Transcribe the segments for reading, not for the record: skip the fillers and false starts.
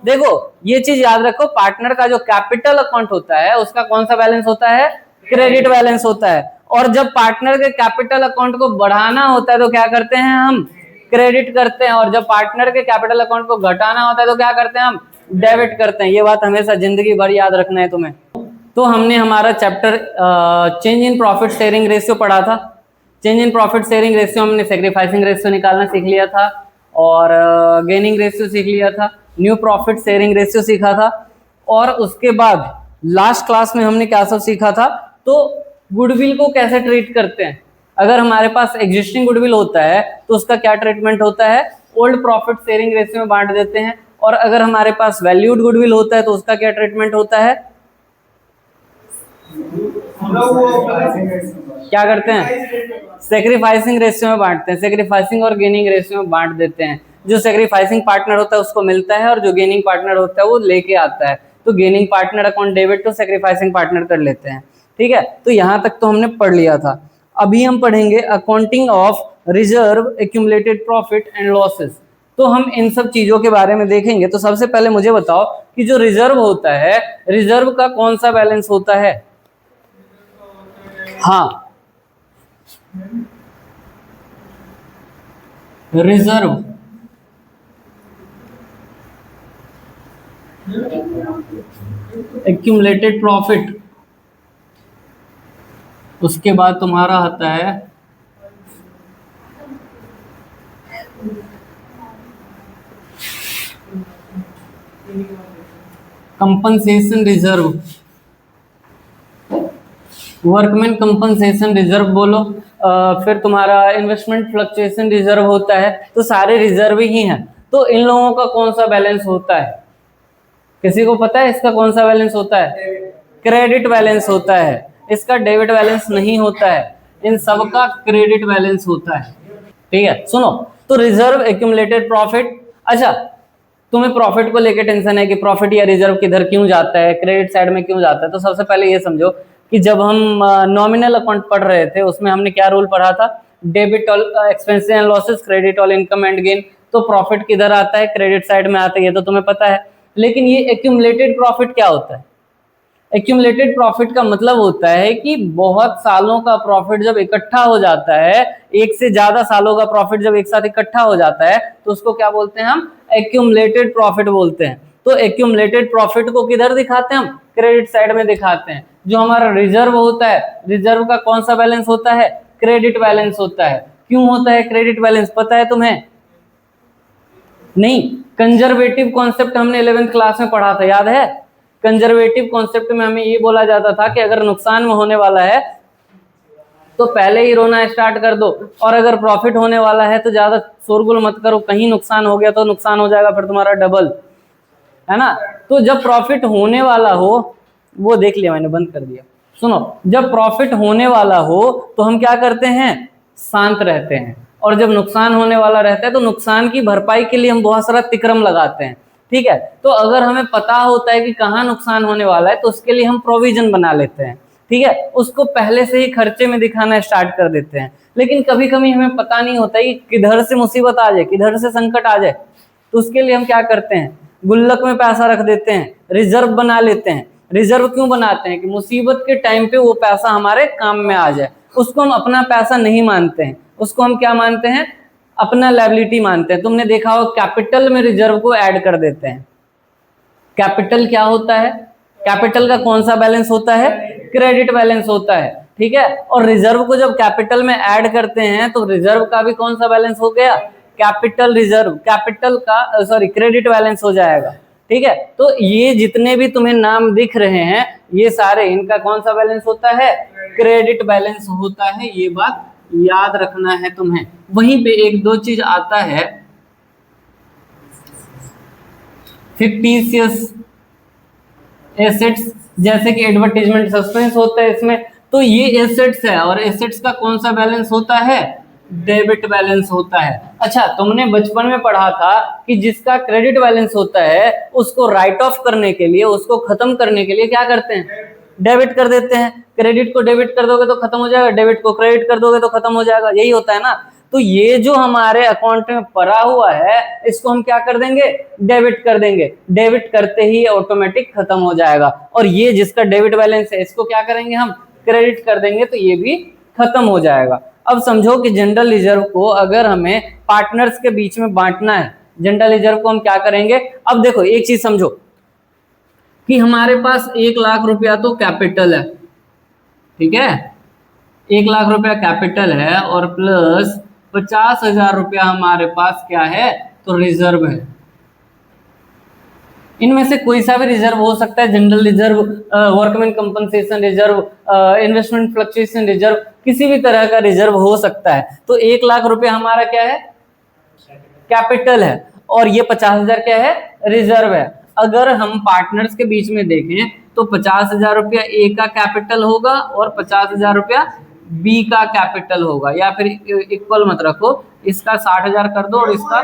देखो ये चीज याद रखो, पार्टनर का जो कैपिटल अकाउंट होता है उसका कौन सा बैलेंस होता है, क्रेडिट बैलेंस होता है। और जब पार्टनर के कैपिटल अकाउंट को बढ़ाना होता है तो क्या करते हैं हम, क्रेडिट करते हैं। और जब पार्टनर के कैपिटल अकाउंट को घटाना होता है तो क्या करते हैं हम, डेबिट करते हैं। ये बात हमेशा जिंदगी भर याद रखना है तुम्हें। तो हमने हमारा chapter change in profit sharing ratio पढ़ा था। Change in profit sharing ratio हमने सेक्रीफाइसिंग रेशियो निकालना सीख लिया था, और गेनिंग रेशियो सीख लिया था, न्यू प्रॉफिट शेयरिंग रेशियो सीखा था। और उसके बाद लास्ट क्लास में हमने क्या सब सीखा था, तो गुडविल को कैसे ट्रीट करते हैं। अगर हमारे पास एग्जिस्टिंग गुडविल होता है तो उसका क्या ट्रीटमेंट होता है, ओल्ड प्रॉफिट शेयरिंग रेशियो में बांट देते हैं। और अगर हमारे पास वैल्यूड गुडविल होता है तो उसका क्या ट्रीटमेंट होता है, क्या करते हैं, सेक्रीफाइसिंग रेशियो में बांटते हैं। सेक्रीफाइसिंग और गेनिंग रेशियो में बांट देते हैं। जो सेक्रीफाइसिंग पार्टनर होता है उसको मिलता है, और जो गेनिंग पार्टनर होता है वो लेके आता है। तो गेनिंग पार्टनर अकाउंट डेबिट तो सेक्रीफाइसिंग पार्टनर कर लेते हैं। ठीक है, तो यहां तक तो हमने पढ़ लिया था। अभी हम पढ़ेंगे accounting of reserve, accumulated profit and losses. तो हम इन सब चीजों के बारे में देखेंगे। तो सबसे पहले मुझे बताओ कि जो रिजर्व होता है, रिजर्व का कौन सा बैलेंस होता है। हाँ, रिजर्व एक्यूमुलेटेड प्रॉफिट, उसके बाद तुम्हारा आता है compensation reserve, workman compensation reserve बोलो। फिर तुम्हारा इन्वेस्टमेंट फ्लक्चुएशन रिजर्व होता है। तो सारे रिजर्व ही हैं। तो इन लोगों का कौन सा बैलेंस होता है, किसी को पता है इसका कौन सा बैलेंस होता है, क्रेडिट बैलेंस होता है। इसका डेबिट बैलेंस नहीं होता है, इन सब का क्रेडिट बैलेंस होता है। ठीक है, सुनो, तो रिजर्व, एक्यूमुलेटेड प्रॉफिट। अच्छा, तुम्हें प्रॉफिट को लेकर टेंशन है कि प्रॉफिट या रिजर्व किधर क्यों जाता है, क्रेडिट साइड में क्यों जाता है। तो सबसे पहले ये समझो कि जब हम नॉमिनल अकाउंट पढ़ रहे थे उसमें हमने क्या रूल पढ़ा था, debit all expenses and losses, credit all income and gain. तो प्रॉफिट किधर आता है, क्रेडिट साइड में आता है, ये तो तुम्हें पता है। लेकिन ये एक्यूमुलेटेड प्रॉफिट क्या होता है, एक्यूमुलेटेड प्रॉफिट का मतलब होता है कि बहुत सालों का प्रॉफिट जब इकट्ठा हो जाता है, एक से ज्यादा सालों का प्रॉफिट जब एक साथ इकट्ठा हो जाता है तो उसको क्या बोलते हैं हम, एक्यूमुलेटेड प्रॉफिट बोलते हैं। तो एक्यूमुलेटेड प्रॉफिट को किधर दिखाते हैं हम, क्रेडिट साइड में दिखाते हैं। जो हमारा रिजर्व होता है, रिजर्व का कौन सा बैलेंस होता है, क्रेडिट बैलेंस होता है। क्यों होता है क्रेडिट बैलेंस, पता है तुम्हें? नहीं, कंजर्वेटिव कॉन्सेप्ट हमने 11th क्लास में पढ़ा था, याद है? कंजर्वेटिव कॉन्सेप्ट में हमें ये बोला जाता था कि अगर नुकसान में होने वाला है तो पहले ही रोना स्टार्ट कर दो, और अगर प्रॉफिट होने वाला है तो ज्यादा शोरगुल मत करो, कहीं नुकसान हो गया तो नुकसान हो जाएगा फिर तुम्हारा डबल, है ना। तो जब प्रॉफिट होने वाला हो, वो देख लिया मैंने, बंद कर दिया। सुनो, जब प्रॉफिट होने वाला हो तो हम क्या करते हैं, शांत रहते हैं। और जब नुकसान होने वाला रहता है तो नुकसान की भरपाई के लिए हम बहुत सारा तिक्रम लगाते हैं। ठीक है, तो अगर हमें पता होता है कि कहाँ नुकसान होने वाला है तो उसके लिए हम प्रोविजन बना लेते हैं। ठीक है, उसको पहले से ही खर्चे में दिखाना स्टार्ट कर देते हैं। लेकिन कभी कभी हमें पता नहीं होता कि किधर से मुसीबत आ जाए, किधर से संकट आ जाए, तो उसके लिए हम क्या करते हैं, गुल्लक में पैसा रख देते हैं, रिजर्व बना लेते हैं। रिजर्व क्यों बनाते हैं कि मुसीबत के टाइम पे वो पैसा हमारे काम में आ जाए। उसको हम अपना पैसा नहीं मानते हैं, उसको हम क्या मानते हैं, अपना लायबिलिटी मानते हैं। तुमने देखा हो कैपिटल में रिजर्व को ऐड कर देते हैं। कैपिटल क्या होता है, कैपिटल का कौन सा बैलेंस होता है, क्रेडिट बैलेंस होता है। ठीक है, और रिजर्व को जब कैपिटल में ऐड करते हैं तो रिजर्व का भी कौन सा बैलेंस हो गया, कैपिटल रिजर्व, कैपिटल का सॉरी क्रेडिट बैलेंस हो जाएगा। ठीक है, तो ये जितने भी तुम्हें नाम दिख रहे हैं ये सारे, इनका कौन सा बैलेंस होता है, क्रेडिट बैलेंस होता है। ये बात याद रखना है तुम्हें। वहीं पे एक दो चीज आता है, फिक्टिशियस एसेट्स, जैसे कि एडवर्टाइजमेंट सस्पेंस होता है इसमें। तो ये एसेट्स है, और एसेट्स का कौन सा बैलेंस होता है, डेबिट बैलेंस होता है। अच्छा, तुमने बचपन में पढ़ा था कि जिसका क्रेडिट बैलेंस होता है उसको राइट ऑफ करने के लिए, उसको खत्म करने के लिए क्या करते हैं, डेबिट कर देते हैं। क्रेडिट को डेबिट कर दोगे तो खत्म हो जाएगा, डेबिट को क्रेडिट कर दोगे तो खत्म हो जाएगा, यही होता है ना। तो ये जो हमारे अकाउंट में पड़ा हुआ है इसको हम क्या कर देंगे, डेबिट कर देंगे। डेबिट करते ही ऑटोमेटिक खत्म हो जाएगा। और ये जिसका डेबिट बैलेंस है इसको क्या करेंगे, हम क्रेडिट कर देंगे, तो ये भी खत्म हो जाएगा। अब समझो कि जनरल रिजर्व को अगर हमें पार्टनर्स के बीच में बांटना है, जनरल रिजर्व को हम क्या करेंगे। अब देखो एक चीज समझो कि हमारे पास 1,00,000 रुपया तो कैपिटल है, ठीक है, 1,00,000 रुपया कैपिटल है और प्लस 50,000 रुपया हमारे पास क्या है, तो रिजर्व है। इनमें से कोई सा भी रिजर्व हो सकता है, general reserve, workman compensation reserve, investment fluctuation reserve, किसी भी तरह का रिजर्व हो सकता है। तो 1,00,000 रुपया हमारा क्या है, कैपिटल है, और ये 50,000 क्या है, रिजर्व है। अगर हम पार्टनर्स के बीच में देखें तो 50,000 रुपया ए का कैपिटल होगा और 50,000 रुपया बी का कैपिटल होगा, या फिर इक्वल मत रखो, इसका 60,000 कर दो और इसका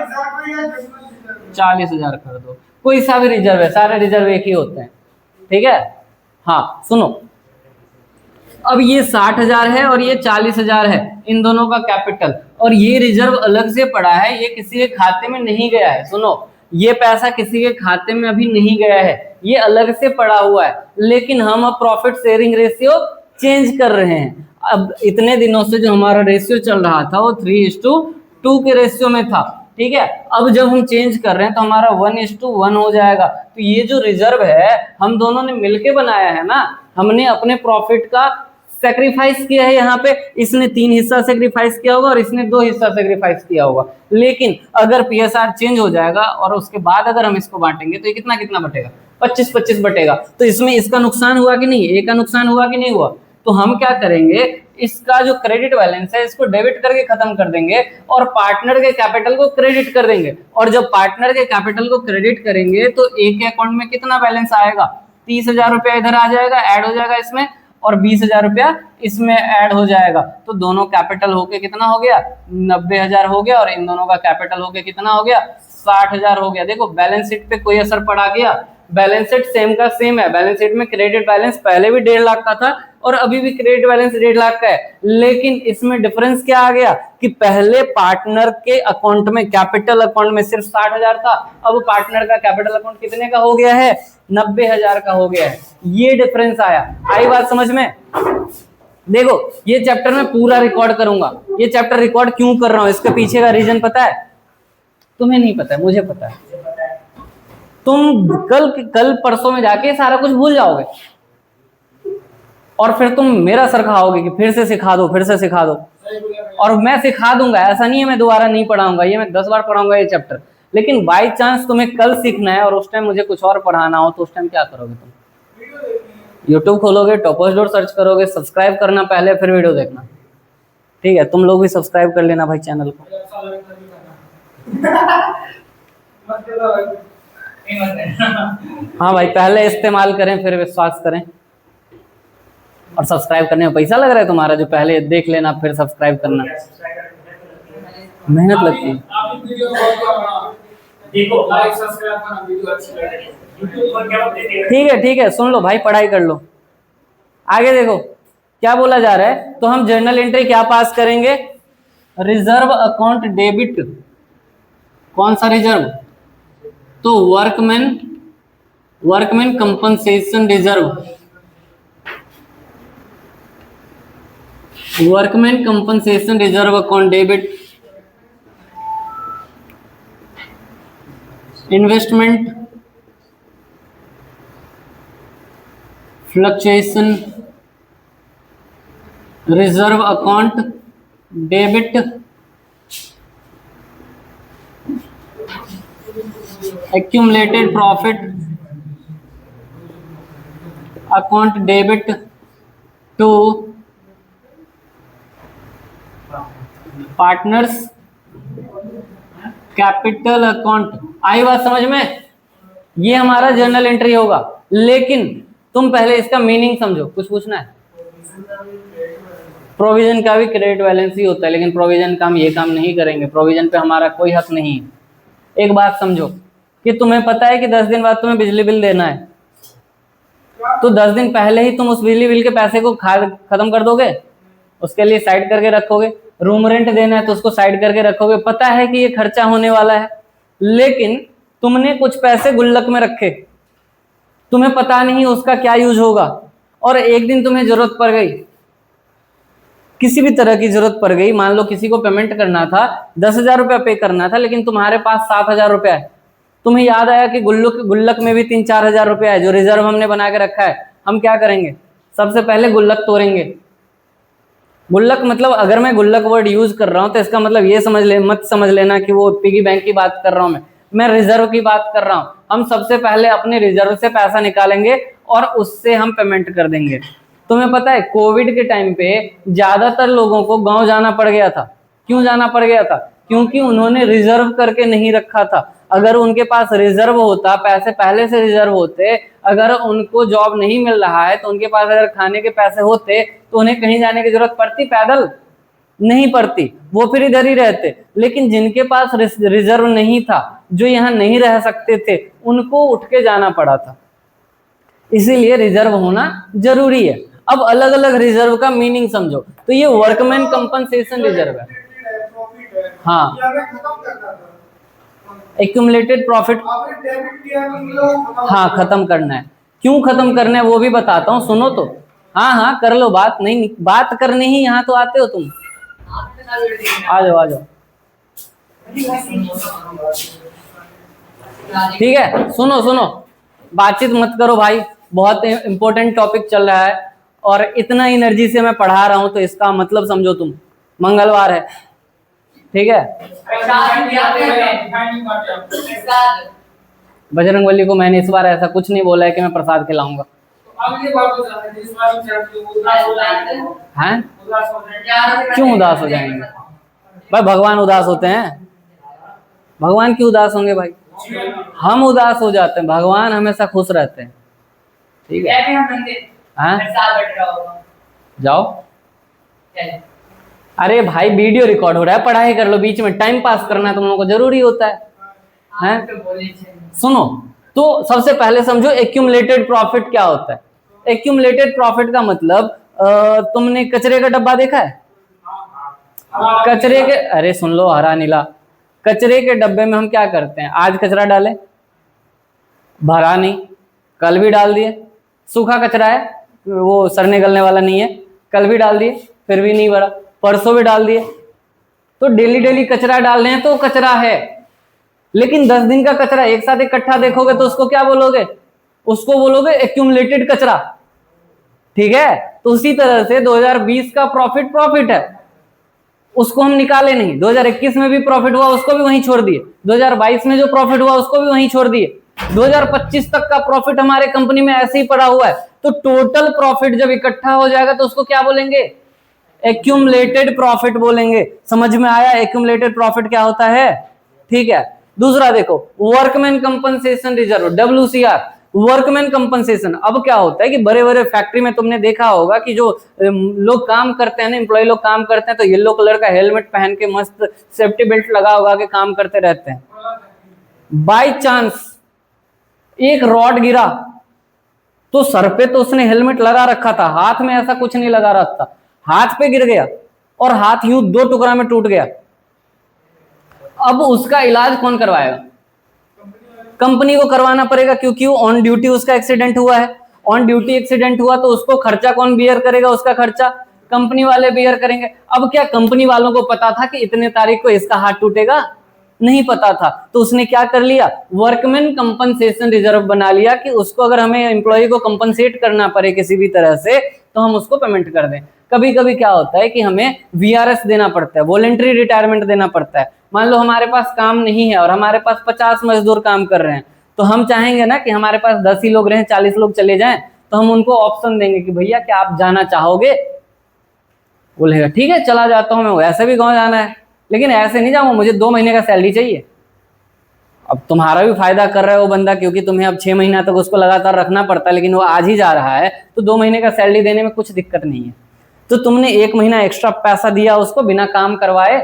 40,000 कर दो। कोई सा भी रिजर्व है, सारे रिजर्व एक ही होते हैं, ठीक है। हाँ सुनो, अब ये 60,000 है और ये 40,000 है, इन दोनों का कैपिटल, और ये रिजर्व अलग से पड़ा है, ये किसी के खाते में नहीं गया है। सुनो, ये पैसा किसी के खाते में अभी नहीं गया है, ये अलग से पड़ा हुआ है, लेकिन हम अब प्रॉफिट शेयरिंग रेशियो चेंज कर रहे हैं। अब इतने दिनों से जो हमारा रेशियो चल रहा था वो 3:2 के रेशियो में था, ठीक है। अब जब हम चेंज कर रहे हैं तो हमारा 1:1 हो जाएगा। तो ये जो रिजर्व है हम दोनों ने मिलके बनाया है ना, हमने अपने प्रॉफिट का सेक्रीफाइस किया है। यहाँ पे इसने 3 हिस्सा सेक्रीफाइस किया होगा और इसने 2 हिस्सा सेक्रीफाइस किया होगा। लेकिन अगर पीएसआर चेंज हो जाएगा और उसके बाद अगर हम इसको बांटेंगे तो ये कितना कितना बटेगा, 25-25 बटेगा। तो इसमें इसका नुकसान हुआ कि नहीं, ए का नुकसान हुआ कि नहीं हुआ। तो हम क्या करेंगे, इसका जो क्रेडिट बैलेंस है इसको डेबिट करके खत्म कर देंगे और पार्टनर के कैपिटल को क्रेडिट कर देंगे। और जब पार्टनर के कैपिटल को क्रेडिट करेंगे तो ए के अकाउंट में कितना बैलेंस आएगा, 30,000 रुपया इधर आ जाएगा, ऐड हो जाएगा इसमें, और 20,000 रुपया इसमें ऐड हो जाएगा। तो दोनों कैपिटल होके कितना हो गया, 90,000 हो गया, और इन दोनों का कैपिटल होके कितना हो गया, 60,000 हो गया। देखो बैलेंस शीट पे कोई असर पड़ा गया, बैलेंस शीट सेम का सेम है। बैलेंस शीट में क्रेडिट बैलेंस पहले भी 1.5 लाख का था और अभी भी क्रेडिट बैलेंस 1.5 लाख का है, लेकिन इसमें डिफरेंस क्या आ गया कि पहले पार्टनर के अकाउंट में, कैपिटल अकाउंट में सिर्फ 60,000 था, अब पार्टनर का कैपिटल अकाउंट कितने का हो गया है, 90,000 का हो गया है। ये डिफरेंस आया। आई बात समझ में। देखो ये चैप्टर में पूरा रिकॉर्ड करूंगा। ये चैप्टर रिकॉर्ड क्यों कर रहा हूं, इसके पीछे का रीजन पता है, तुम्हें नहीं पता है, मुझे पता है। तुम कल परसों में जाके सारा कुछ भूल जाओगे और फिर तुम मेरा सर खाओगे कि फिर से सिखा दो, फिर से सिखा दो। और मैं सिखा दूंगा, ऐसा नहीं है मैं दोबारा नहीं पढ़ाऊंगा, ये मैं 10 बार पढ़ाऊंगा ये चैप्टर। लेकिन बाई चांस तुम्हें कल सीखना है और उस टाइम मुझे कुछ और पढ़ाना हो तो उस टाइम क्या करोगे, तुम यूट्यूब खोलोगे, टॉपर्स सर्च करोगे, सब्सक्राइब करना पहले, फिर वीडियो देखना, ठीक है। तुम लोग भी सब्सक्राइब कर लेना भाई चैनल को। हाँ भाई, पहले इस्तेमाल करें फिर विश्वास करें। और सब्सक्राइब करने में पैसा लग रहा है तुम्हारा, जो पहले देख लेना फिर सब्सक्राइब करना, मेहनत लगती है। ठीक है, सुन लो भाई, पढ़ाई कर लो। आगे देखो क्या बोला जा रहा है। तो हम जर्नल एंट्री क्या पास करेंगे, रिजर्व अकाउंट डेबिट। कौन सा रिजर्व, तो workman compensation reserve, workman compensation reserve account debit, investment fluctuation reserve account debit, accumulated profit account debit to partners capital account. आई बात समझ में। ये हमारा जर्नल एंट्री होगा, लेकिन तुम पहले इसका मीनिंग समझो। कुछ पूछना है, प्रोविजन का भी क्रेडिट बैलेंस ही होता है, लेकिन प्रोविजन का हम ये काम नहीं करेंगे, प्रोविजन पे हमारा कोई हक नहीं है। एक बात समझो कि तुम्हें पता है कि 10 दिन बाद तुम्हें बिजली बिल देना है, तो 10 दिन पहले ही तुम उस बिजली बिल के पैसे को खत्म कर दोगे, उसके लिए साइड करके रखोगे। रूम रेंट देना है तो उसको साइड करके रखोगे, पता है कि ये खर्चा होने वाला है, लेकिन तुमने कुछ पैसे गुल्लक में रखे, तुम्हें पता नहीं उसका क्या यूज होगा, और एक दिन तुम्हें जरूरत पड़ गई, किसी भी तरह की जरूरत पड़ गई, मान लो किसी को पेमेंट करना था, 10,000 रुपया पे करना था, लेकिन तुम्हारे पास 7,000 रुपया है, तुम्हें याद आया कि गुल्लक में भी 3-4 हजार रुपया है जो रिजर्व हमने बना के रखा है, हम क्या करेंगे, सबसे पहले गुल्लक तोड़ेंगे। गुल्लक मतलब, अगर मैं गुल्लक वर्ड यूज कर रहा हूं तो इसका मतलब ये मत समझ लेना कि वो पिगी बैंक की बात कर रहा हूं, मैं रिजर्व की बात कर रहा हूं। हम सबसे पहले अपने रिजर्व से पैसा निकालेंगे और उससे हम पेमेंट कर देंगे। तुम्हें पता है कोविड के टाइम पे ज्यादातर लोगों को गांव जाना पड़ गया था। क्यों जाना पड़ गया था? क्योंकि उन्होंने रिजर्व करके नहीं रखा था। अगर उनके पास रिजर्व होता, पैसे पहले से रिजर्व होते, अगर उनको जॉब नहीं मिल रहा है तो उनके पास अगर खाने के पैसे होते तो उन्हें कहीं जाने की जरूरत पड़ती? पैदल नहीं पड़ती, वो फिर इधर ही रहते। लेकिन जिनके पास रिजर्व नहीं था, जो यहाँ नहीं रह सकते थे, उनको उठ के जाना पड़ा था। इसीलिए रिजर्व होना जरूरी है। अब अलग अलग रिजर्व का मीनिंग समझो। तो ये वर्कमैन कंपनसेशन रिजर्व है। हाँ, एक्यूमुलेटेड प्रॉफिट, हाँ खत्म करना है। क्यों खत्म करना है वो भी बताता हूँ, सुनो तो। हाँ हाँ कर लो बात, नहीं बात करनी ही यहाँ तो आते हो तुम, आ जाओ आ जाओ। ठीक है, सुनो सुनो, बातचीत मत करो भाई, बहुत इंपॉर्टेंट टॉपिक चल रहा है और इतना एनर्जी से मैं पढ़ा रहा हूं, तो इसका मतलब समझो तुम, मंगलवार है, ठीक है। बजरंगबली को मैंने इस बार ऐसा कुछ नहीं बोला है कि मैं प्रसाद खिलाऊंगा। हैं? क्यों उदास हो जाएंगे भाई? भगवान उदास होते हैं? भगवान क्यों उदास होंगे भाई? हम उदास हो जाते हैं, भगवान हमेशा खुश रहते हैं। ठीक है, हाँ जाओ। अरे भाई वीडियो रिकॉर्ड हो रहा है, पढ़ाई कर लो, बीच में टाइम पास करना तुम लोगों को जरूरी होता है, हैं? सुनो तो सबसे पहले समझो एक्यूमुलेटेड प्रॉफिट क्या होता है। एक्यूमुलेटेड प्रॉफिट का मतलब, तुमने कचरे का डब्बा देखा है? कचरे के, अरे सुन लो हरा नीला, कचरे के डब्बे में हम क्या करते हैं? आज कचरा डाले, भरा नहीं, कल भी डाल दिए। सूखा कचरा है, वो सड़ने गलने वाला नहीं है, कल भी डाल दिए फिर भी नहीं भरा, परसों भी डाल दिए। तो डेली डेली कचरा डाल रहे हैं तो कचरा है। लेकिन 10 दिन का कचरा एक साथ इकट्ठा देखोगे तो उसको क्या बोलोगे? उसको बोलोगे एक्यूमुलेटेड कचरा। ठीक है, तो उसी तरह से 2020 का प्रॉफिट प्रॉफिट है, उसको हम निकाले नहीं। 2021 में भी प्रॉफिट हुआ, उसको भी वहीं छोड़ दिए। 2022 में जो प्रॉफिट हुआ उसको भी वहीं छोड़ दिए। 2025 तक का प्रॉफिट हमारे कंपनी में ऐसे ही पड़ा हुआ है। तो टोटल प्रॉफिट जब इकट्ठा हो जाएगा तो उसको क्या बोलेंगे? एक्यूमुलेटेड प्रॉफिट बोलेंगे। समझ में आया एक्यूमुलेटेड प्रॉफिट क्या होता है? ठीक है, दूसरा देखो, workman compensation reserve, WCR, workman compensation. अब क्या होता है कि बड़े बड़े फैक्ट्री में तुमने देखा होगा कि जो लोग काम करते हैं ना, एम्प्लॉय लोग काम करते हैं, तो येलो कलर का हेलमेट पहन के मस्त सेफ्टी बेल्ट लगा होगा के काम करते रहते हैं। बाय चांस एक रॉड गिरा तो सर पे तो उसने हेलमेट लगा रखा था, हाथ में ऐसा कुछ नहीं लगा रखा था, हाथ पे गिर गया और हाथ यूं 2 टुकड़ा में टूट गया। अब उसका इलाज कौन करवाएगा? कंपनी को करवाना पड़ेगा, क्योंकि ऑन ड्यूटी उसका एक्सीडेंट हुआ है। ऑन ड्यूटी एक्सीडेंट हुआ तो उसको खर्चा कौन बियर करेगा? उसका खर्चा कंपनी वाले बियर करेंगे। अब क्या कंपनी वालों को पता था कि इतने तारीख को इसका हाथ टूटेगा? नहीं पता था। तो उसने क्या कर लिया? वर्कमैन कंपनसेशन रिजर्व बना लिया कि उसको अगर हमें एम्प्लॉय को कंपनसेट करना पड़े किसी भी तरह से तो हम उसको पेमेंट कर दें। कभी कभी क्या होता है कि हमें VRS देना पड़ता है, वॉलंटरी रिटायरमेंट देना पड़ता है। मान लो हमारे पास काम नहीं है और हमारे पास 50 मजदूर काम कर रहे हैं, तो हम चाहेंगे ना कि हमारे पास 10 ही लोग रहें, 40 लोग चले जाएं, तो हम उनको ऑप्शन देंगे कि भैया क्या आप जाना चाहोगे? बोलेगा ठीक है चला जाता हूं, मैं वैसे भी गाँव जाना है, लेकिन ऐसे नहीं जाऊंगा, मुझे 2 महीने का सैलरी चाहिए। अब तुम्हारा भी फायदा कर रहा है वो बंदा, क्योंकि तुम्हें अब 6 महीना तक उसको लगातार रखना पड़ता है, लेकिन वो आज ही जा रहा है, तो 2 महीने का सैलरी देने में कुछ दिक्कत नहीं है। तो तुमने 1 महीना एक्स्ट्रा पैसा दिया उसको बिना काम करवाए,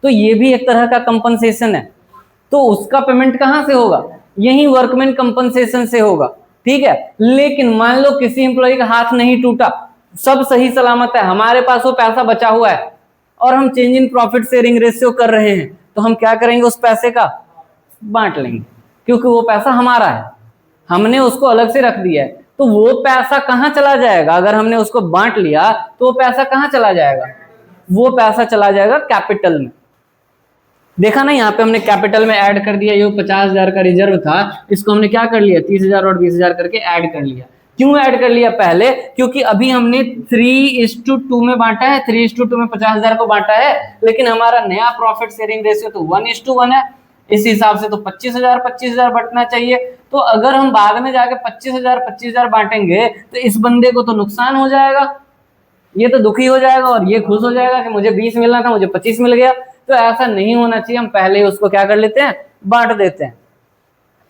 तो ये भी एक तरह का कंपनसेशन है। तो उसका पेमेंट कहाँ से होगा? यही वर्कमैन कंपनसेशन से होगा। ठीक है, लेकिन मान लो किसी एम्प्लॉय का हाथ नहीं टूटा, सब सही सलामत है, हमारे पास वो पैसा बचा हुआ है, और हम change in profit sharing ratio कर रहे हैं, तो हम क्या करेंगे, उस पैसे का बांट लेंगे, क्योंकि वो पैसा हमारा है, हमने उसको अलग से रख दिया है। तो वो पैसा कहाँ चला जाएगा, अगर हमने उसको बांट लिया तो वो पैसा कहाँ चला जाएगा, वो पैसा चला जाएगा कैपिटल में। देखा ना, यहाँ पे हमने कैपिटल में ऐड कर दिया, ये 50,000 का रिजर्व था, इसको हमने क्या कर लिया, 30,000 और 20,000 करके ऐड कर लिया। क्यों ऐड कर लिया पहले, क्योंकि अभी हमने 3:2 में बांटा है, 3:2 में 50,000 को बांटा है, लेकिन हमारा नया प्रॉफिट शेयरिंग रेशियो तो 1:1 है, इस हिसाब से तो 25,000 बंटना चाहिए। तो अगर हम बाद में जाके 25,000 बांटेंगे तो इस बंदे को तो नुकसान हो जाएगा, ये तो दुखी हो जाएगा और ये खुश हो जाएगा कि मुझे 20 मिलना था, मुझे 25 मिल गया। तो ऐसा नहीं होना चाहिए, हम पहले ही उसको क्या कर लेते हैं, बांट देते हैं।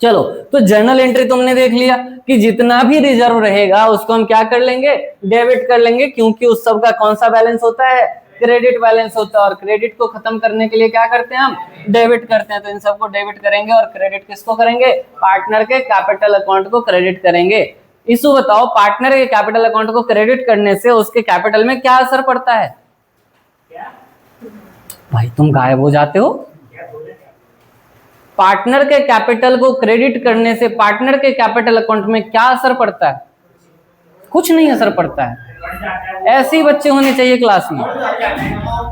चलो, तो जर्नल एंट्री तुमने देख लिया कि जितना भी रिजर्व रहेगा उसको हम क्या कर लेंगे, डेबिट कर लेंगे, क्योंकि उस सब का कौन सा बैलेंस होता है, क्रेडिट बैलेंस होता है, और क्रेडिट को खत्म करने के लिए क्या करते हैं, हम डेबिट करते हैं। तो इन सबको डेबिट करेंगे, और क्रेडिट किसको करेंगे, पार्टनर के कैपिटल अकाउंट को क्रेडिट करेंगे। इशू बताओ, पार्टनर के कैपिटल अकाउंट को क्रेडिट करने से उसके कैपिटल में क्या असर पड़ता है? भाई तुम गायब हो जाते हो। पार्टनर के कैपिटल को क्रेडिट करने से पार्टनर के कैपिटल अकाउंट में क्या असर पड़ता है? कुछ नहीं असर पड़ता है। ऐसे ही बच्चे होने चाहिए क्लास में।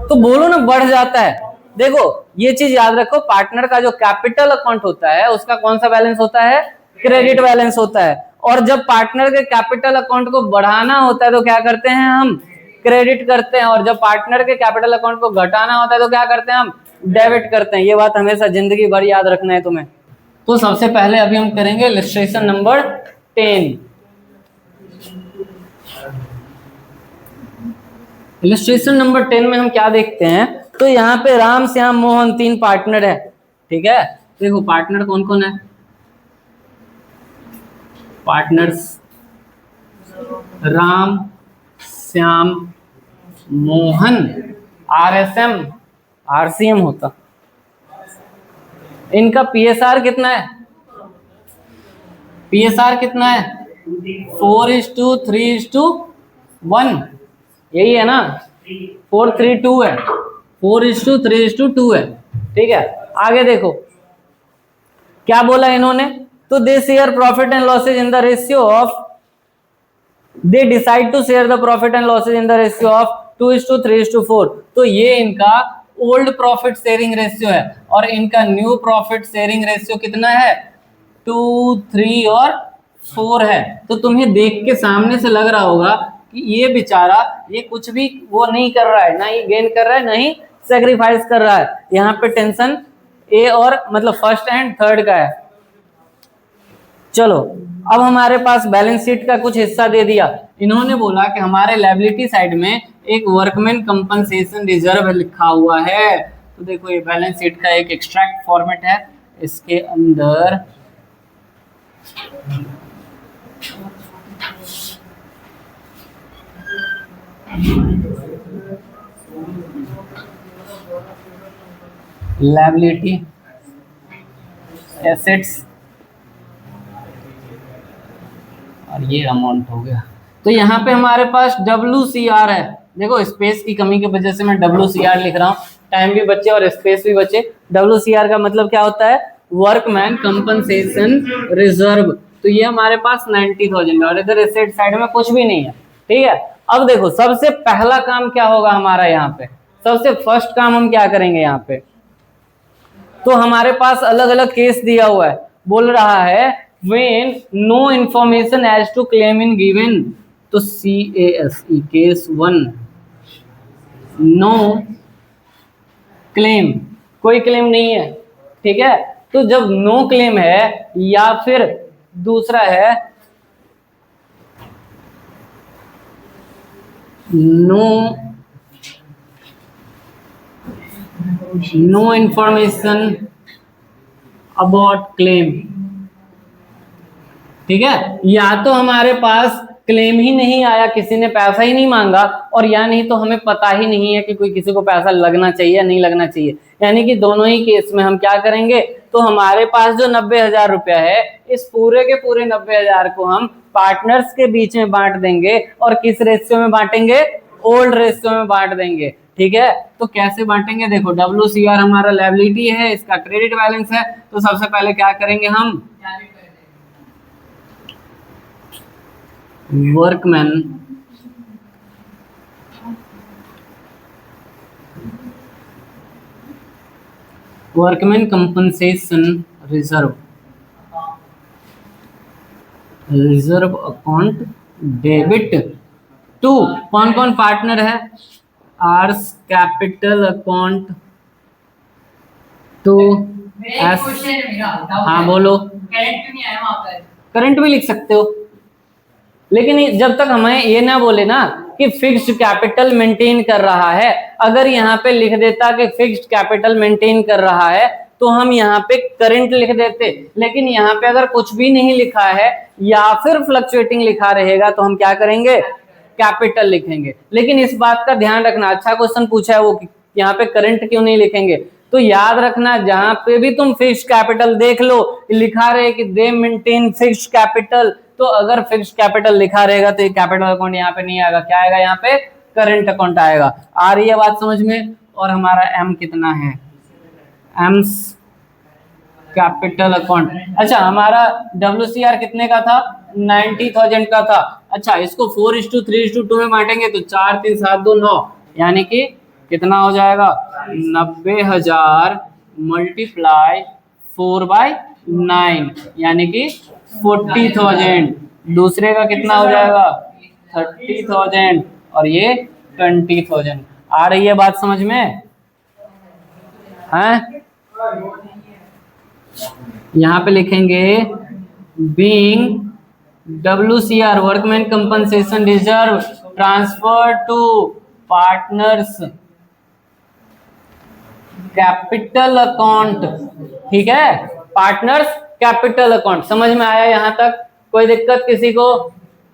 तो बोलो ना, बढ़ जाता है। देखो, ये चीज याद रखो, पार्टनर का जो कैपिटल अकाउंट होता है उसका कौन सा बैलेंस होता है, क्रेडिट बैलेंस होता है। और जब पार्टनर के कैपिटल अकाउंट को बढ़ाना होता है तो क्या करते हैं, हम क्रेडिट करते हैं, और जब पार्टनर के कैपिटल अकाउंट को घटाना होता है तो क्या करते हैं, हम डेबिट करते हैं। ये बात हमेशा जिंदगी भर याद रखना है तुम्हें। तो सबसे पहले अभी हम करेंगे इलस्ट्रेशन नंबर 10। इलस्ट्रेशन नंबर 10 में हम क्या देखते हैं, तो यहाँ पे राम श्याम मोहन 3 पार्टनर है, ठीक है। देखो पार्टनर कौन कौन है, partners Ram Shyam Mohan, RSM RCM होता। इनका PSR कितना है, PSR कितना है, 4:3:1, यही है ना, 4:3:2 है, 4:3:2 है, ठीक है। आगे देखो क्या बोला इन्होंने, तो they share profit and losses in the ratio of, they decide to share the profit and losses in the ratio of 2:3:4। तो ये इनका ओल्ड प्रॉफिट शेयरिंग रेशियो है, और इनका न्यू प्रॉफिट शेयरिंग रेशियो कितना है, 2, 3 और 4 है। तो तुम्हें देख के सामने से लग रहा होगा कि ये बेचारा ये कुछ भी वो नहीं कर रहा है, ना ही गेन कर रहा है, ना ही सेक्रीफाइस कर रहा है। यहाँ पे टेंशन ए और मतलब फर्स्ट एंड थर्ड का है। चलो, अब हमारे पास बैलेंस शीट का कुछ हिस्सा दे दिया। इन्होंने बोला कि हमारे लायबिलिटी साइड में एक वर्कमैन कंपनसेशन रिजर्व लिखा हुआ है। तो देखो, ये बैलेंस शीट का एक एक्सट्रैक्ट फॉर्मेट है, इसके अंदर लायबिलिटी, एसेट्स और ये अमाउंट हो गया। तो यहाँ पे हमारे पास WCR है। देखो, स्पेस की कमी की वजह से मैं WCR लिख रहा हूँ, टाइम भी बचे और स्पेस भी बचे। WCR का मतलब क्या होता है, वर्कमैन कंपनसेशन रिजर्व। तो ये हमारे पास 90,000 और इधर एसेट साइड में कुछ भी नहीं है, ठीक है। अब देखो, सबसे पहला काम क्या होगा हमारा, यहाँ पे सबसे फर्स्ट काम हम क्या करेंगे यहाँ पे, तो हमारे पास अलग अलग केस दिया हुआ है। बोल रहा है when no information as to claim in given, तो CASE केस 1, नो क्लेम, कोई क्लेम नहीं है, ठीक है। तो जब नो क्लेम है, या फिर दूसरा है नो इंफॉर्मेशन अबाउट क्लेम, ठीक है। या तो हमारे पास क्लेम ही नहीं आया, किसी ने पैसा ही नहीं मांगा, और या नहीं तो हमें पता ही नहीं है कि कोई किसी को पैसा लगना चाहिए या नहीं लगना चाहिए। यानी कि दोनों ही केस में हम क्या करेंगे, तो हमारे पास जो 90,000 रुपया है, इस पूरे के पूरे 90,000 को हम पार्टनर्स के बीच में बांट देंगे। और किस रेशियो में बांटेंगे, ओल्ड रेशियो में बांट देंगे। ठीक है, तो कैसे बांटेंगे, देखो WCR हमारा लायबिलिटी है, इसका क्रेडिट बैलेंस है, तो सबसे पहले क्या करेंगे हम, workman compensation reserve account debit to, कौन कौन पार्टनर है, R's capital account to S, हाँ बोलो, करंट भी लिख सकते हो, लेकिन जब तक हमें ये ना बोले ना कि फिक्स्ड कैपिटल मेंटेन कर रहा है, अगर यहाँ पे लिख देता कि फिक्स्ड कैपिटल मेंटेन कर रहा है तो हम यहाँ पे करंट लिख देते, लेकिन यहाँ पे अगर कुछ भी नहीं लिखा है या फिर फ्लक्चुएटिंग लिखा रहेगा तो हम क्या करेंगे, कैपिटल लिखेंगे। लेकिन इस बात का ध्यान रखना, अच्छा क्वेश्चन पूछा है वो, यहाँ पे करंट क्यों नहीं लिखेंगे, तो याद रखना जहां पे भी तुम फिक्स्ड कैपिटल देख लो लिखा रहे कि दे मेंटेन फिक्स्ड कैपिटल, तो अगर फिक्स्ड कैपिटल लिखा रहेगा तो ये कैपिटल अकाउंट यहाँ पे नहीं आएगा, क्या आएगा यहाँ पे, करंट अकाउंट आएगा। आ रही है बात समझ में। और हमारा एम कितना है, एम्स कैपिटल अकाउंट, अच्छा हमारा WCR कितने का था, 90,000 का था। अच्छा इसको 4:3:2 में बांटेंगे तो 4 3 7 2 9, यानी कि कितना हो जाएगा, 90,000 मल्टीप्लाई 4/9, यानी कि 40,000। दूसरे का कितना हो जाएगा, 30,000 और ये 20,000। आ रही है बात समझ में, हैं? यहाँ पे लिखेंगे being WCR workman compensation reserve transfer to partners capital account, ठीक है, पार्टनर्स कैपिटल अकाउंट। समझ में आया यहाँ तक, कोई दिक्कत किसी को,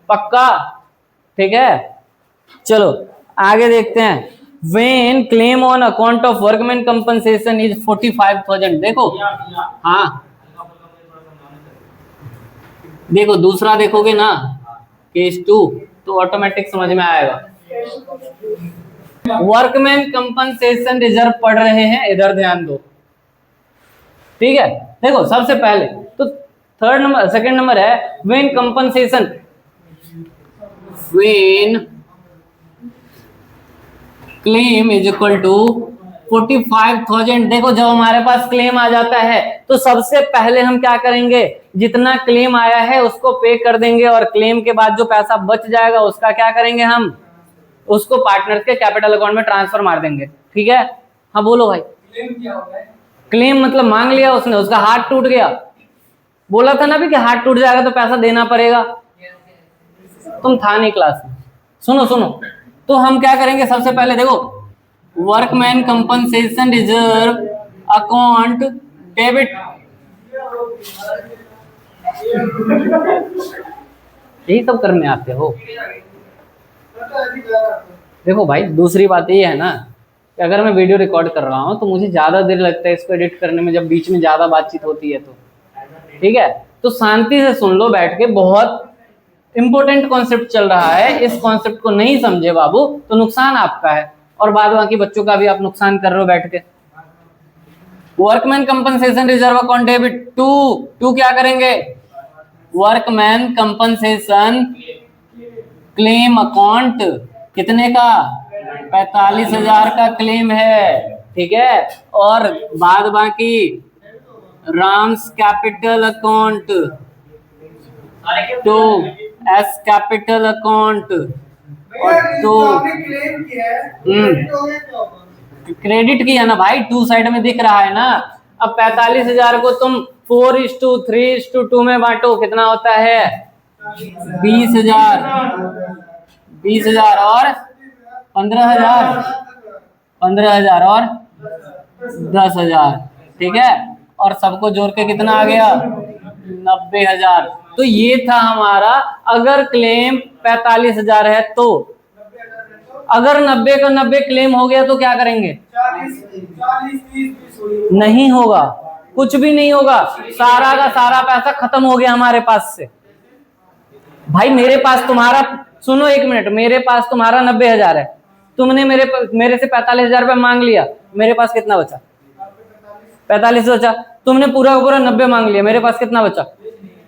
पक्का, ठीक है। चलो आगे देखते हैं, when claim on account of workman compensation is 45,000, देखो हाँ देखो दूसरा देखोगे ना केस 2 तो ऑटोमेटिक समझ में आएगा। वर्कमैन कंपनसेशन रिजर्व पढ़ रहे हैं, इधर ध्यान दो, ठीक है। देखो सबसे पहले तो थर्ड नंबर, सेकंड नंबर है when compensation, when claim is equal to 45,000। देखो जब हमारे पास क्लेम आ जाता है तो सबसे पहले हम क्या करेंगे, जितना क्लेम आया है उसको पे कर देंगे और क्लेम के बाद जो पैसा बच जाएगा उसका क्या करेंगे, हम उसको पार्टनर्स के कैपिटल अकाउंट में ट्रांसफर मार देंगे, ठीक है। हाँ बोलो भाई, क्लेम क्या होता है, क्लेम मतलब मांग लिया उसने, उसका हाथ टूट गया, बोला था ना भी कि हाथ टूट जाएगा तो पैसा देना पड़ेगा, तुम था नहीं क्लास में, सुनो सुनो। तो हम क्या करेंगे, सबसे पहले देखो workman compensation reserve account debit, यही सब करने आते हो। देखो भाई दूसरी बात ये है ना कि अगर मैं वीडियो रिकॉर्ड कर रहा हूं तो मुझे ज्यादा देर लगता है इसको एडिट करने में, जब बीच में ज्यादा बातचीत होती है तो, ठीक है। तो शांति से सुन लो बैठ के, बहुत इंपॉर्टेंट कॉन्सेप्ट चल रहा है, इस कॉन्सेप्ट को नहीं समझे बाबू तो नुकसान आपका है और बाद बाकी बच्चों का भी आप नुकसान कर रहे हो बैठ के। Workman compensation reserve account debit to क्या करेंगे, वर्कमैन कंपनसेशन क्लेम अकाउंट कितने का, 45,000 का क्लेम है, ठीक है। और बाद बाकी Ram's capital account to S capital account और टू क्रेडिट किया ना भाई, 2 साइड में दिख रहा है ना। अब 45,000 को तुम 4:3:2 में बांटो, कितना होता है 20,000 और 15,000 और 10,000, ठीक है। और सबको जोड़ के कितना आ गया, 90,000। तो ये था हमारा, अगर क्लेम 45,000 है तो, अगर 90 का 90 क्लेम हो गया तो क्या करेंगे, 40 नहीं होगा, कुछ भी नहीं होगा, सारा का सारा पैसा खत्म हो गया हमारे पास से। भाई मेरे पास तुम्हारा, सुनो एक मिनट, मेरे पास तुम्हारा 90,000 है तुमने मेरे से 45,000 रुपये मांग लिया, मेरे पास कितना बचा? 45 बचा। तुमने पूरा का पूरा 90 मांग लिया, मेरे पास कितना बचा?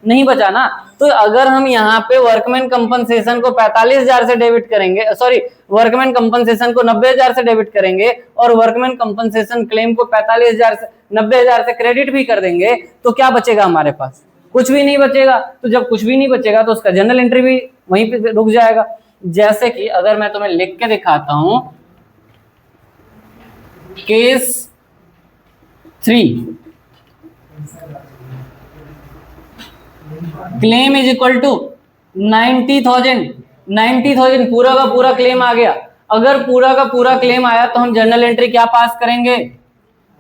नहीं बचा ना। तो अगर हम यहाँ पे वर्कमैन कंपनसेशन को 45,000 से डेबिट करेंगे, सॉरी, वर्कमैन कंपनसेशन को 90,000 से डेबिट करेंगे और वर्कमैन कंपनसेशन क्लेम को 45,000 से 90,000 से क्रेडिट भी कर देंगे, तो क्या बचेगा हमारे पास? कुछ भी नहीं बचेगा। तो जब कुछ भी नहीं बचेगा तो उसका जनरल एंट्री भी वहीं पे रुक जाएगा। जैसे कि अगर मैं तुम्हें लिख के दिखाता हूं, case 3, claim is equal to 90,000 पूरा का पूरा क्लेम आ गया। अगर पूरा का पूरा क्लेम आया तो हम जर्नल एंट्री क्या पास करेंगे?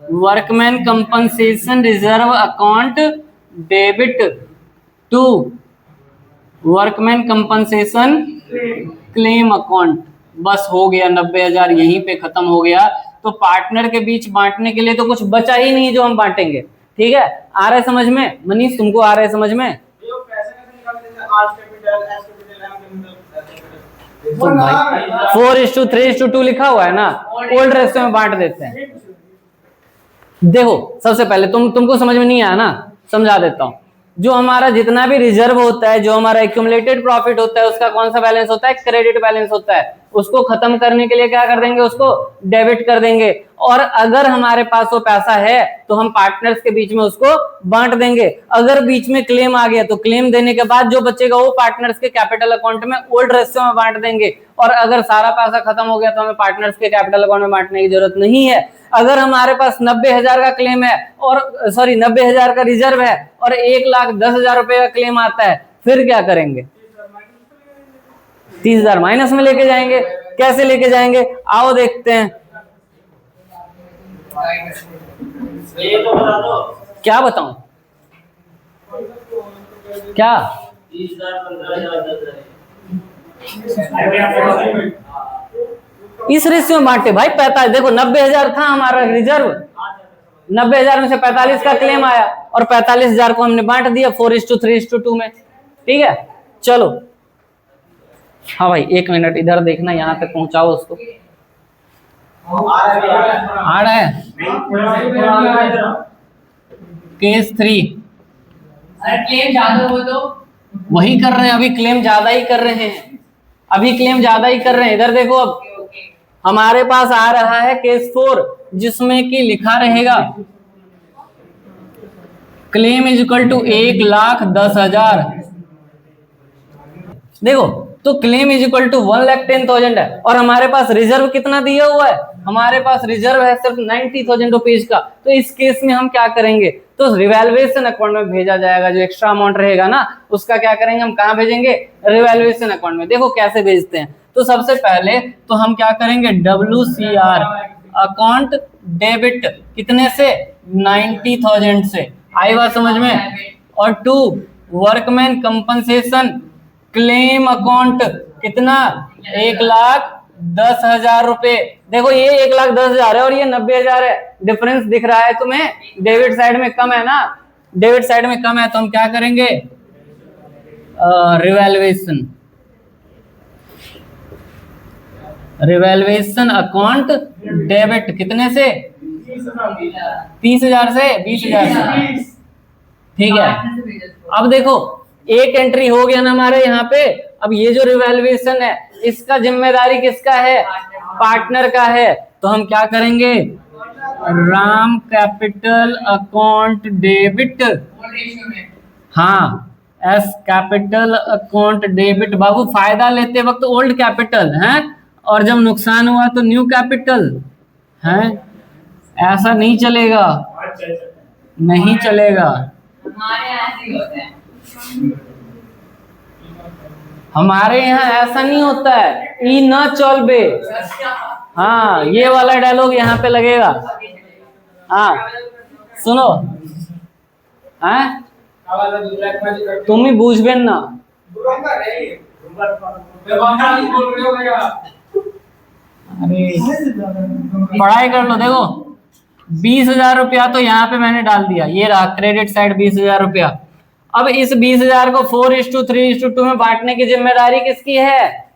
Workman compensation reserve account debit to workman compensation claim account. बस हो गया, 90,000 यहीं पे खत्म हो गया। तो पार्टनर के बीच बांटने के लिए तो कुछ बचा ही नहीं जो हम बांटेंगे। ठीक है, आ रहा है समझ में? मनीष तुमको आ रहा है समझ में? तो भाई 4:3:2 लिखा हुआ है ना, ओल्ड रेशियो में बांट देते हैं। देखो सबसे पहले तुमको समझ में नहीं आया ना, समझा देता हूं। जो हमारा जितना भी रिजर्व होता है, जो हमारा एक्यूमुलेटेड प्रॉफिट होता है, उसका कौन सा बैलेंस होता है? क्रेडिट बैलेंस होता है। उसको खत्म करने के लिए क्या कर देंगे? उसको डेबिट कर देंगे। और अगर हमारे पास वो पैसा है तो हम पार्टनर्स के बीच में उसको बांट देंगे। अगर बीच में क्लेम आ गया तो क्लेम देने के बाद जो बचेगा वो पार्टनर्स के कैपिटल अकाउंट में ओल्ड रेशियो में बांट देंगे। और अगर सारा पैसा खत्म हो गया तो हमें पार्टनर्स के कैपिटल अकाउंट में बांटने की जरूरत नहीं है। अगर हमारे पास 90,000 का क्लेम है और 90,000 का रिजर्व है और 1,10,000 रुपए का क्लेम आता है, फिर क्या करेंगे? 30,000 माइनस में लेके जाएंगे। कैसे लेके जाएंगे? आओ देखते हैं। ये तो बता दो। क्या बताऊं? क्या? इस रेशियो में बांटे भाई। 45, देखो 90,000 था हमारा रिजर्व, 90,000 में से 45 का क्लेम आया और 45,000 को हमने बांट दिया 4:3:2 में। ठीक है, चलो। हाँ भाई 1 मिनट इधर देखना, यहाँ तक पहुंचाओ उसको। आ रहा है केस 3। क्लेम ज्यादा हो तो वही कर रहे हैं, अभी क्लेम ज्यादा ही कर रहे हैं, अभी क्लेम ज्यादा ही कर रहे हैं। इधर देखो, अब हमारे पास आ रहा है केस 4, जिसमें कि लिखा रहेगा क्लेम इज इक्वल टू 1,10,000। देखो, तो क्लेम इज इक्वल टू 1,10,000 है और हमारे पास रिजर्व कितना दिया हुआ है? हमारे पास रिजर्व है सिर्फ 90,000 रुपीज का। तो इस केस में हम क्या करेंगे? तो रिवैल्यूएशन अकाउंट में भेजा जाएगा। जो एक्स्ट्रा अमाउंट रहेगा ना, उसका क्या करेंगे? हम कहाँ भेजेंगे? रिवैल्यूएशन अकाउंट में। देखो कैसे भेजते हैं। तो सबसे पहले तो हम क्या करेंगे? WCR अकाउंट डेबिट कितने से? 90,000 से। आई बात समझ में? और 2 वर्कमैन कंपनसेशन क्लेम अकाउंट कितना? 1,10,000 रुपए। देखो ये 1,10,000 है और ये 90,000 है। डिफरेंस दिख रहा है तुम्हें? डेबिट साइड में कम है ना, डेबिट साइड में कम है। तो हम क्या करेंगे? रिवैल्यूएशन अकाउंट डेबिट कितने से? 30,000 से 20,000 से। ठीक है, अब देखो एक एंट्री हो गया ना हमारे यहाँ पे। अब ये जो रिवैल्यूएशन है, इसका जिम्मेदारी किसका है? पार्टनर का है। तो हम क्या करेंगे? Ram capital account debit. हाँ, एस कैपिटल अकाउंट डेबिट। बाबू फायदा लेते वक्त ओल्ड कैपिटल है और जब नुकसान हुआ तो न्यू कैपिटल है। ऐसा नहीं चलेगा, नहीं चलेगा। हमारे यहाँ ऐसा नहीं होता है। ई न चल बे। हाँ, ये वाला डायलॉग यहाँ पे लगेगा। हाँ सुनो, तुम ही बुझबेन ना। अरे पढ़ाई कर लो। देखो 20,000 रुपया तो यहाँ पे मैंने डाल दिया, ये रहा क्रेडिट साइड 20,000 रुपया। अब इस 20,000 को 4:3:2 में बांटने की जिम्मेदारी किसकी है?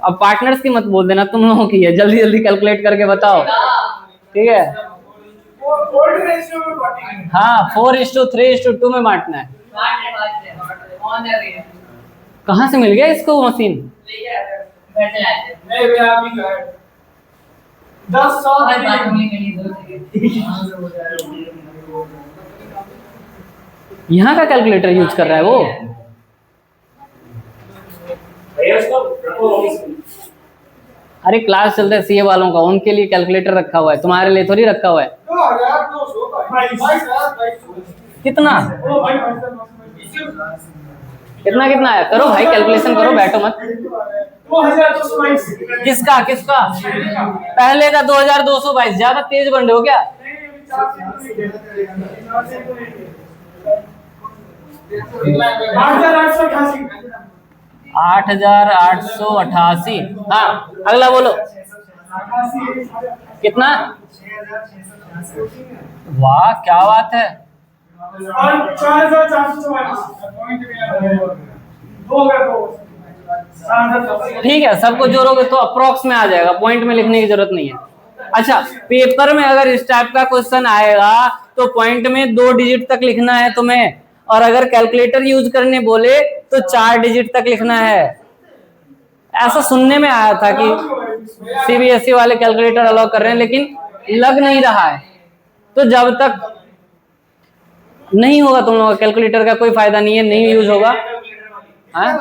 अब पार्टनर्स की मत बोल देना, तुम लोगों की है, जल्दी जल्दी कैलकुलेट करके बताओ, ठीक है। हाँ 4:3:2 में बांटना है। ऑन द वे कहाँ से मिल गया इसको मशीन? घर से लाए थे। नहीं भैया अभी घर 10 100 हर बात में मिली 2 सेकंड। यहाँ का कैलकुलेटर यूज कर रहा है वो। भैया उसको रखो ऑफिस में। अरे क्लास चलता है सीए वालों का, उनके लिए कैलकुलेटर रखा हुआ है, तुम्हारे लिए थोड़ी रखा हुआ है। 2200 भाई 2200 कितना ओ भाई कितना कितना आया? करो भाई कैलकुलेशन करो, बैठो मत। 2222 किसका किसका? पहले का 2222। ज्यादा तेज बन रहे हो क्या? 8888। हाँ अगला बोलो कितना? वाह क्या बात है। ठीक है, सबको जोड़ोगे तो अप्रोक्स में आ जाएगा, पॉइंट में लिखने की जरूरत नहीं है। अच्छा पेपर में अगर इस टाइप का क्वेश्चन आएगा तो पॉइंट में 2 डिजिट तक लिखना है तुम्हें, और अगर कैलकुलेटर यूज करने बोले तो 4 डिजिट तक लिखना है। ऐसा सुनने में आया था कि सीबीएसई वाले कैलकुलेटर अलाउ कर रहे हैं, लेकिन लग नहीं रहा है। तो जब तक नहीं होगा तुम लोगों का कैलकुलेटर का कोई फायदा नहीं है, नहीं यूज होगा। हाँ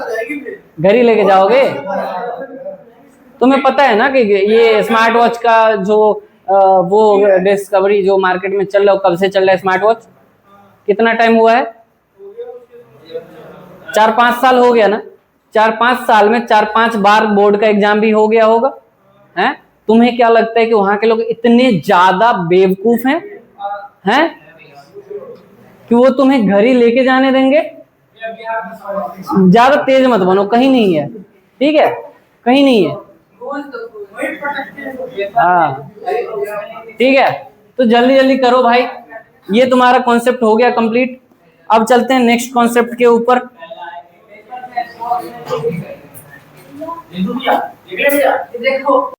घर ही लेके जाओगे? तुम्हें पता है ना कि ये स्मार्ट वॉच का जो वो डिस्कवरी जो मार्केट में चल रहा है, कब से चल रहा है स्मार्ट वॉच? कितना टाइम हुआ है? 4-5 साल हो गया ना। 4-5 साल में 4-5 बार बोर्ड का एग्जाम भी हो गया होगा, हैं? तुम्हें क्या लगता है कि वहां के लोग इतने ज्यादा बेवकूफ हैं कि वो तुम्हें घर ही लेके जाने देंगे? ज्यादा तेज मत बनो, कहीं नहीं है, ठीक है, कहीं नहीं है। हाँ ठीक है, तो जल्दी जल्दी करो भाई। ये तुम्हारा कॉन्सेप्ट हो गया कंप्लीट। अब चलते हैं नेक्स्ट कॉन्सेप्ट के ऊपर। देखो